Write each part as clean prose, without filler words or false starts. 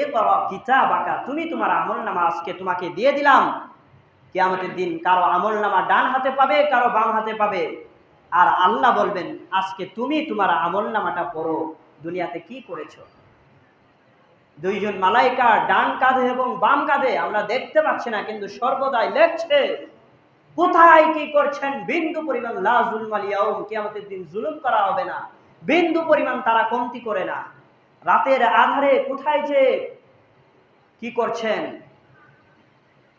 ইকরা কিতাবাকা, তুমি তোমার আমলনামা আজকে তোমাকে দিয়ে দিলাম। কিয়ামতের দিন কারো আমলনামা ডান হাতে পাবে, কারো বাম হাতে পাবে। আর আল্লাহ বলবেন আজকে তুমি তোমার আমলনামাটা পড়ো, দুনিয়াতে কি করেছো। দুইজন মালাইকা ডান কাঁধে এবং বাম কাঁধে, আমরা দেখতে পাচ্ছি না কিন্তু সর্বদাই লেখছে কোথায় কি করছেন। বিন্দু পরিমাণ লা যুলমাল ইয়াউম, কিয়ামতের দিন জুলুম করা হবে না, বিন্দু পরিমাণ তারা কমতি করে না। রাতের আধারে কোথায় যে কি করছেন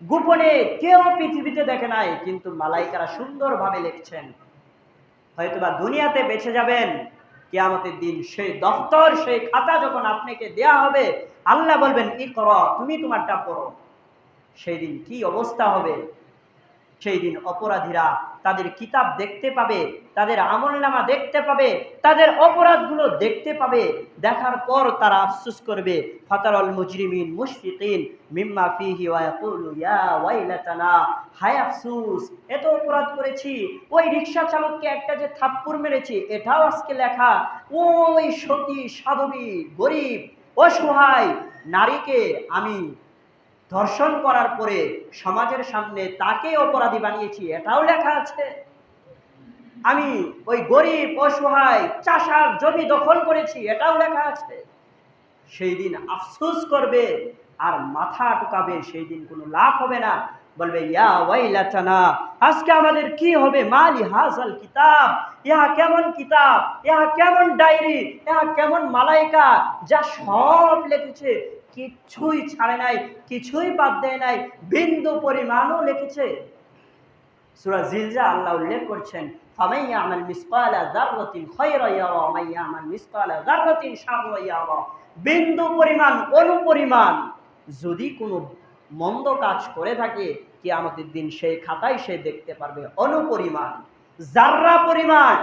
গোপনে কেউ পৃথিবীতে দেখে নাই, কিন্তু মালাইকারা সুন্দরভাবে লিখছেন। হয়তোবা দুনিয়াতে বেঁচে যাবেন, কিয়ামতের দিন সেই দফতর সেই খাতা যখন আপনাকে দেয়া হবে, আল্লাহ বলবেন ইকরা, তুমি তোমারটা পড়ো। সেই দিন কি অবস্থা হবে। সেই দিন অপরাধীরা তাদের কিতাব দেখতে পাবে, তাদের আমলনামা দেখতে পাবে, তাদের অপরাধগুলো দেখতে পাবে। দেখার পর তারা আফসোস করবে, ফাতারাল মুজরিমিন মুশফিকিন মিম্মা ফিহি ওয়া ইয়াকুলু ইয়া ওয়াইলাতানা, হায় আফসোস, এত অপরাধ করেছি, ওই রিকশা চালককে একটা যে থাপ্পড় মেরেছি এটাও আজকে লেখা, ওই সতী সাধবী গরিব অসহায় নারীকে আমি ধর্ষণ করার পরে সমাজের সামনে তাকে অপরাধী বানিয়েছি এটাও লেখা আছে। আমি ওই গরিব অসহায় চাষার জমি দখল করেছি এটাও লেখা আছে। সেই দিন আফসোস করবে আর মাথা টুকাবে, সেই দিন কোনো লাভ হবে না। বলবে ইয়া ওয়াইলাতানা, আজকে আমাদের কি হবে। মালি হাজাল কিতাব, ইহা কেমন কিতাব, ইহা কেমন ডায়েরি, ইহা কেমন মালাইকা যা সব লিখেছে, কিছুই ছাড়ে নাই, কিছুই বাদ দেয় নাই, বিন্দু পরিমাণও লিখেছে। সূরা জিলজা আল্লাহ উল্লেখ করছেন ফামান ইয়ামাল মিসকালা যাররাতিন খায়রা ইয়ারা ওয়া মান ইয়ামাল মিসকালা যাররাতিন শাররা ইয়ারা, বিন্দু পরিমাণ অনুপরিমাণ যদি কোনো মন্দ কাজ করে থাকে কিয়ামতের দিন সেই খাতায় সে দেখতে পারবে অনুপরিমাণ, যাররা পরিমাণ,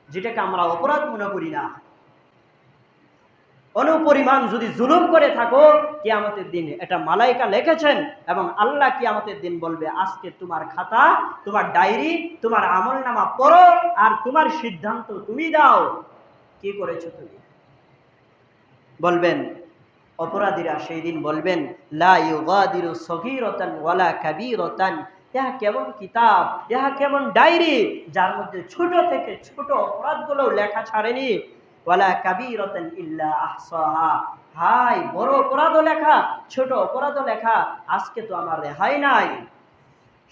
যেটাকে আমরা অপরাধ মনে করি না। অনুপরিমাণ যদি জুলুম করে থাকো কিয়ামতের দিন এটা মালাইকা লিখেছেন, এবং আল্লাহ কিয়ামতের দিন বলবে আজকে তোমার খাতা, তোমার ডায়েরি, তোমার আমলনামা পড়ো আর তোমার সিদ্ধান্ত তুমি দাও, কি করেছো তুমি। বলবেন অপরাধীরা সেই দিন বলবেন লা ইউগাদিরু সগীরাতান ওয়ালা কাবীরাতান, ইহা কেমন কিতাব, ইহা কেমন ডায়েরি যার মধ্যে ছোট থেকে ছোট অপরাধগুলো লেখা ছাড়েনি। ওয়ালা কাবীরাতান ইল্লা আহসাহা, হাই বড় অপরাধও লেখা, ছোট অপরাধও লেখা, আজকে তো আমার রেহাই নাই।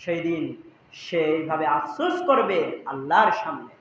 সেই দিন সেইভাবে আফসোস করবে আল্লাহর সামনে।